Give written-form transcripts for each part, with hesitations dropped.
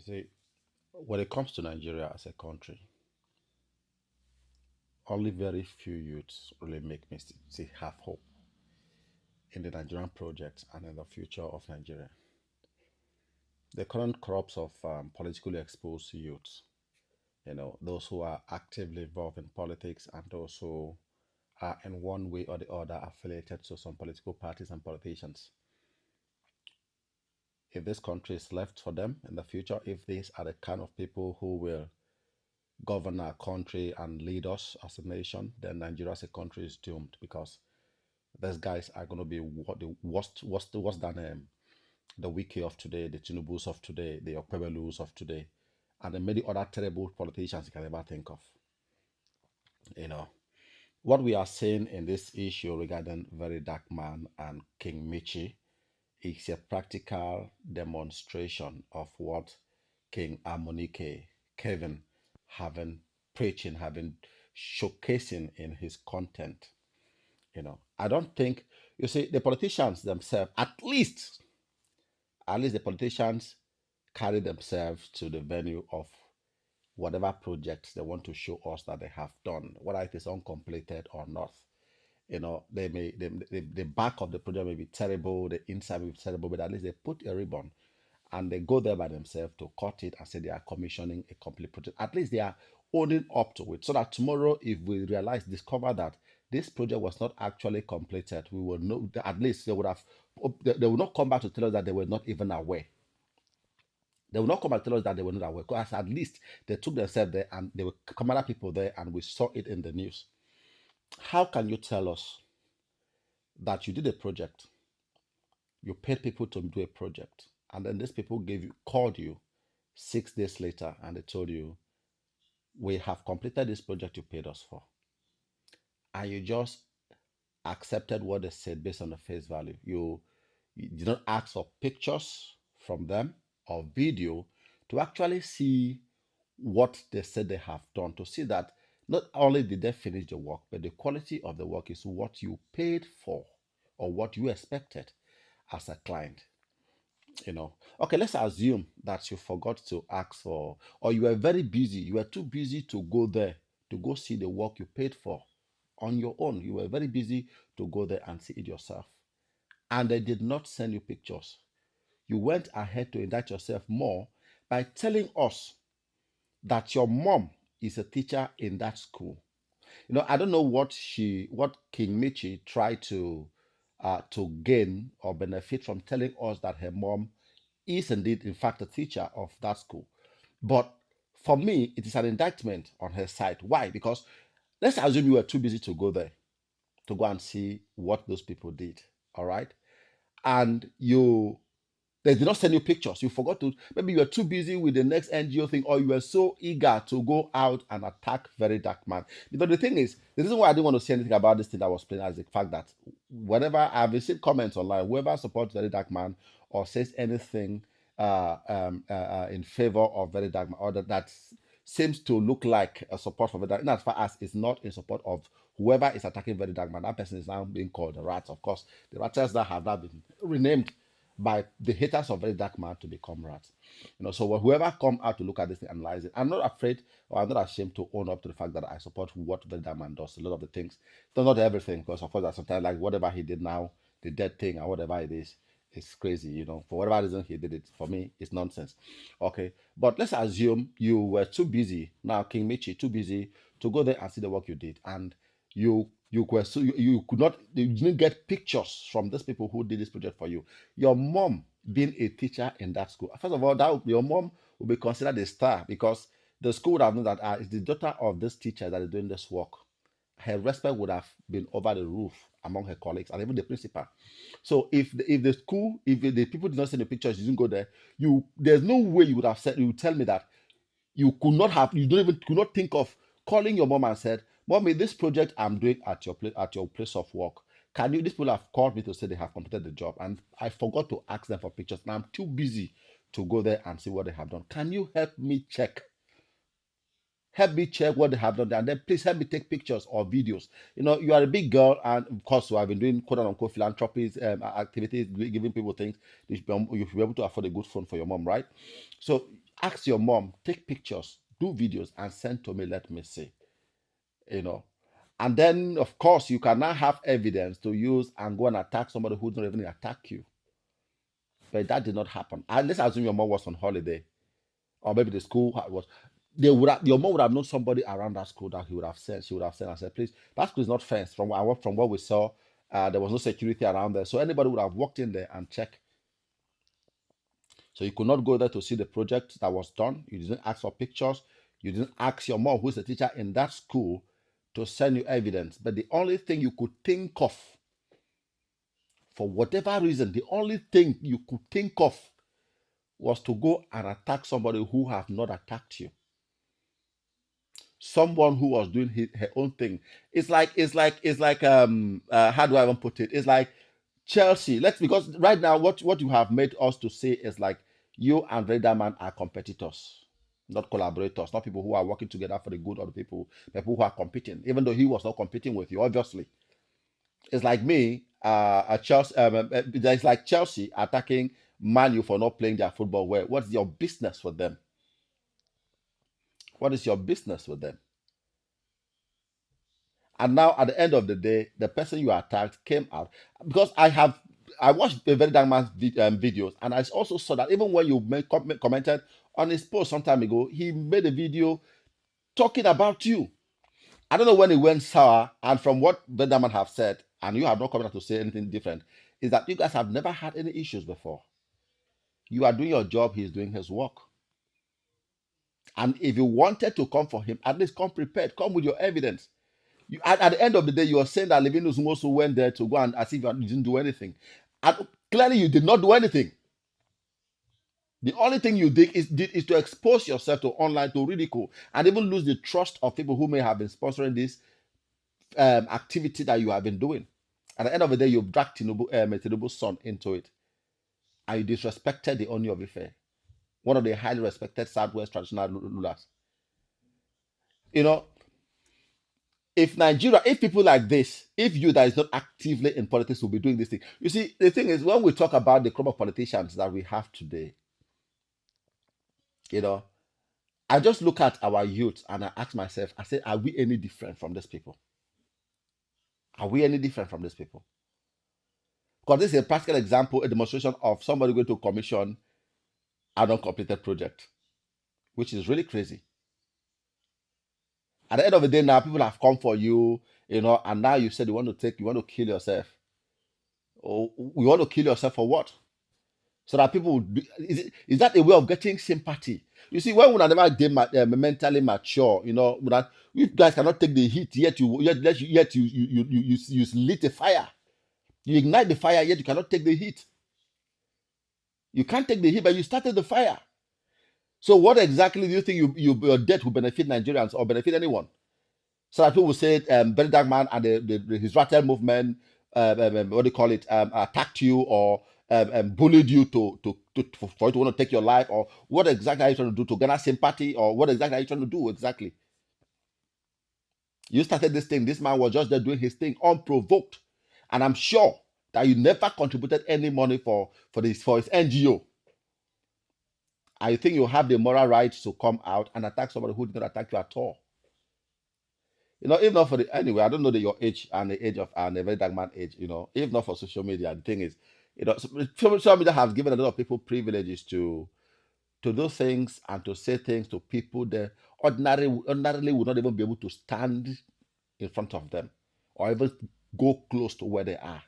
See, when it comes to Nigeria as a country, only very few youths really make me see have hope in the Nigerian project and in the future of Nigeria. The current crops of politically exposed youths, those who are actively involved in politics and those who are in one way or the other affiliated to some political parties and politicians. If this country is left for them in the future, if these are the kind of people who will govern our country and lead us as a nation, then Nigeria as a country is doomed because these guys are going to be what the worst than the Wiki of today, the Tinubus of today, the Okpebelus of today, and the many other terrible politicians you can ever think of. You know, what we are seeing in this issue regarding Very Dark Man and King Michi is a practical demonstration of what King Amunike, Kevin, having preaching, having showcasing in his content. I don't think, you see, the politicians themselves, at least the politicians carry themselves to the venue of whatever projects they want to show us that they have done, whether it is uncompleted or not. They may the back of the project may be terrible, the inside may be terrible, but at least they put a ribbon and they go there by themselves to cut it and say they are commissioning a complete project. At least they are owning up to it, so that tomorrow, if we discover that this project was not actually completed, we will know that at least they will not come back to tell us that they were not even aware. They will not come and tell us that they were not aware, because at least they took themselves there and there were camera people there and we saw it in the news. How can you tell us that you did a project, you paid people to do a project, and then these people called you 6 days later and they told you, we have completed this project you paid us for, and you just accepted what they said based on the face value? You did not ask for pictures from them or video to actually see what they said they have done, to see that not only did they finish the work, but the quality of the work is what you paid for or what you expected as a client. Okay, let's assume that you forgot to ask for, or you were very busy, you were too busy to go there to go see the work you paid for on your own. You were very busy to go there and see it yourself, and they did not send you pictures. You went ahead to indict yourself more by telling us that your mom is a teacher in that school. I don't know what King Michi tried to gain or benefit from telling us that her mom is indeed, in fact, a teacher of that school. But for me, it is an indictment on her side. Why? Because let's assume you were too busy to go there to go and see what those people did. All right. And they did not send you pictures. You forgot to, maybe you were too busy with the next NGO thing, or you were so eager to go out and attack Very Dark Man. Because the thing is, the reason why I didn't want to say anything about this thing that was playing is the fact that whenever I've received comments online, whoever supports Very Dark Man or says anything in favor of Very Dark Man, or that seems to look like a support for Very Dark, in as far as it's not in support of whoever is attacking Very Dark Man, that person is now being called the rats. Of course, the rats that have now been renamed by the haters of Very Dark Man to become rats. So whoever come out to look at this and analyze it, I'm not afraid or I'm not ashamed to own up to the fact that I support what Very Dark Man does. A lot of the things, not everything, because of course, that sometimes like whatever he did now, the dead thing or whatever it is crazy. For whatever reason he did it. For me, it's nonsense. Okay, but let's assume you were too busy now, King Michi, too busy to go there and see the work you did, and you could not, you didn't get pictures from these people who did this project for you. Your mom being a teacher in that school, first of all, your mom will be considered a star, because the school would have known that it's the daughter of this teacher that is doing this work. Her respect would have been over the roof among her colleagues and even the principal. So if the people did not send the pictures, you didn't go there, there's no way you would tell me that you don't even could not think of calling your mom and said, Mommy, this project I'm doing at your place of work, can you, these people have called me to say they have completed the job and I forgot to ask them for pictures and I'm too busy to go there and see what they have done. Can you help me check what they have done, and then please help me take pictures or videos. You are a big girl, and of course, you have been doing quote unquote philanthropies, activities, giving people things. You should be able to afford a good phone for your mom, right? So ask your mom, take pictures, do videos, and send to me. Let me see. You know, and then of course you can now have evidence to use and go and attack somebody who's not even attack you. But that did not happen. And let's assume your mom was on holiday, or maybe the school was. They would have, your mom would have known somebody around that school that he would have sent. She would have sent and said, "Please, that school is not fenced. From what we saw, there was no security around there, so anybody would have walked in there and checked. So you could not go there to see the project that was done. You didn't ask for pictures. You didn't ask your mom, who's the teacher in that school, to send you evidence. But the only thing you could think of, for whatever reason, the only thing you could think of was to go and attack somebody who have not attacked you. Someone who was doing her own thing. It's like how do I even put it? It's like Chelsea. Let's Because right now what you have made us to say is like you and Raiderman are competitors, not collaborators, not people who are working together for the good of the people who are competing, even though he was not competing with you, obviously. It's like me, it's like Chelsea attacking Man U for not playing their football well. What's your business with them? What is your business with them? And now at the end of the day, the person you attacked came out, because I watched the very young man's videos, and I also saw that even when you commented on his post some time ago, he made a video talking about you. I don't know when it went sour, and from what Benjamin have said, and you have not come out to say anything different, is that you guys have never had any issues before. You are doing your job, he's doing his work. And if you wanted to come for him, at least come prepared, come with your evidence. At the end of the day, you are saying that Levinus also went there to go and as if you didn't do anything. And clearly you did not do anything. The only thing you did is to expose yourself to online, to ridicule, and even lose the trust of people who may have been sponsoring this activity that you have been doing. At the end of the day, you've dragged Tinubu's son into it. And you disrespected the Oni of Ife, one of the highly respected Southwest traditional rulers. You know, if people like this, if you that is not actively in politics will be doing this thing. You see, the thing is, when we talk about the crop of politicians that we have today, you know, I just look at our youth and I ask myself, I say, are we any different from these people? Are we any different from these people? Because this is a practical example, a demonstration of somebody going to commission an uncompleted project, which is really crazy. At the end of the day, now people have come for you, and now you said you want to kill yourself. Oh, you want to kill yourself for what? So that people would is that a way of getting sympathy? You see, when we are never mentally mature, that you guys cannot take the heat, yet you lit a fire. You ignite the fire, yet you cannot take the heat. You can't take the heat, but you started the fire. So what exactly do you think your death will benefit Nigerians or benefit anyone? So that people will say, Very Dark Man and his Rattle movement, what do you call it, attacked you or bullied you for you to want to take your life, or what exactly are you trying to do to garner sympathy, or what exactly are you trying to do exactly? You started this thing. This man was just there doing his thing unprovoked, and I'm sure that you never contributed any money for his NGO. I think you have the moral right to come out and attack somebody who did not attack you at all. If not for anyway, I don't know your age and the age of and the Very Dark Man age, if not for social media, the thing is, social media has given a lot of people privileges to do things and to say things to people that ordinarily would not even be able to stand in front of them or even go close to where they are.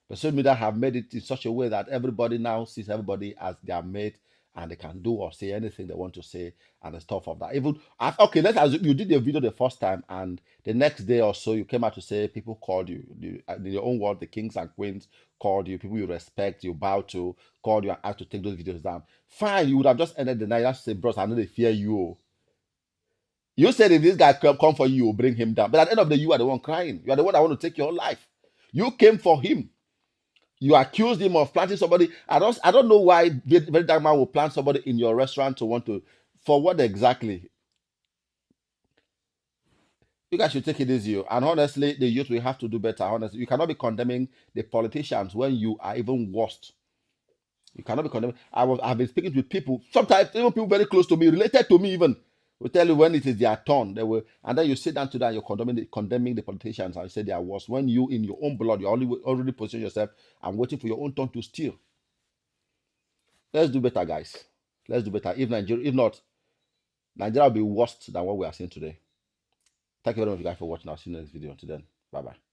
The social media have made it in such a way that everybody now sees everybody as their mate, and they can do or say anything they want to say and the stuff of that. Okay, let's assume you did the video the first time, and the next day or so you came out to say people called you. In your own word, the kings and queens called you, people you respect, you bow to, called you and asked to take those videos down. Fine, you would have just ended the night. Just say, bros, I know they fear you. You said if this guy come for you, you will bring him down. But at the end of the day, you are the one crying. You are the one that want to take your life. You came for him. You accused him of planting somebody. I don't know why Very Dark Man will plant somebody in your restaurant to want to, for what exactly? You guys should take it easy. And honestly, the youth will have to do better. Honestly, you cannot be condemning the politicians when you are even worse. You cannot be condemning. I've been speaking to people, sometimes even people very close to me, related to me even, will tell you when it is their turn. They will, and then you sit down to that, and you're condemning the politicians and you say they are worse. When you in your own blood, you already position yourself and waiting for your own turn to steal. Let's do better, guys. Let's do better. If not, Nigeria will be worse than what we are seeing today. Thank you very much, guys, for watching. I'll see you next video. Until then, bye bye.